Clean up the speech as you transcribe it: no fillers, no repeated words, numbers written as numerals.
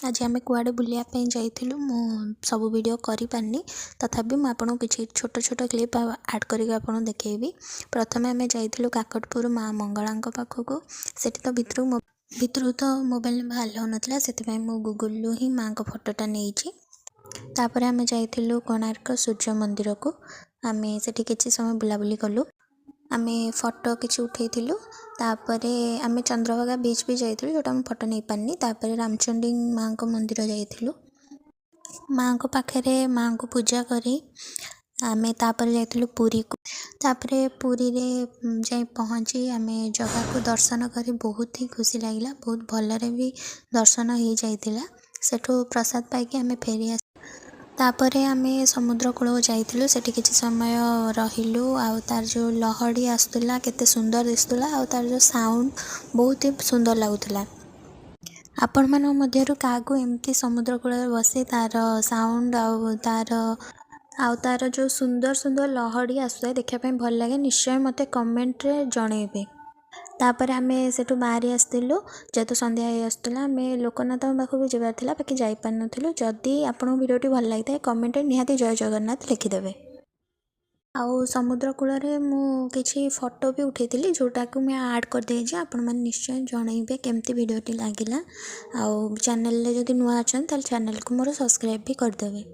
आज आम कुआड़े बुलायापी जाइलु मु सब वीडियो करि पारनी तथापि मु आपन किछि छोट छोट क्लिप ऐड करके आपन देखैबी। प्रथमे आम जाइलु काकटपुर माँ मंगला पाखक सेठी तो भितर तो मोबाइल भालो नथला सेति मु गूगल ही माँ को फोटोटा नहीं। तापर आम जाइलु कोणार्क सूर्य मंदिर को आम सेठी किछि समय बुलाबुली कलु। आम फोटो किसी उठेलु तापरे आम चंद्रभागा बीच भी जाइलु जोटा आम फोटो नहीं पानी। तापर रामचंडी माँ को मंदिर जाइलु माँ को पाखे माँ को पूजा करी आम तापर जाइलु पुरी को। तापर पुरी रे जाई पहुँची आम जगह को दर्शन करी बहुत ही खुशी लगिला। बहुत भलरे भी दर्शन हो जाइतिला। सेठू प्रसाद पाइकी आम फेरी तापर आम समुद्र कूल जाइलु सेठी किछि समय रहिलु आउ तार जो लहड़ी आसुला केते सुंदर दिसुला आउ तार जो साउंड बहुत ही सुंदर लगुला। आपण मान मध्यरु कागु एमती समुद्र कूल बसी तार साउंड आउ तार जो सुंदर सुंदर लहड़ी आसुला देखा भल लगे निश्चय मते कमेंट रे जणेबे। तापर आम सेठू बाहरी आसलु जेहेतु संध्या आसला आम लोकनाथ पाखक भी जबार था बाकी जापर नुँ। जदि आपको वीडियोटी भल लगी था कमेंट निहाती जय जगन्नाथ लिखिदेवे। आउ समुद्र कूल मुझे फोटो भी उठेली जोटा को मैं ऐड कर देछि आपण मैंने निश्चय जनइबे केमती वीडियोटी लगिला। आउ चैनल जदि नुआ अच्छा चैनल को मोर सब्सक्राइब भी करदेवे।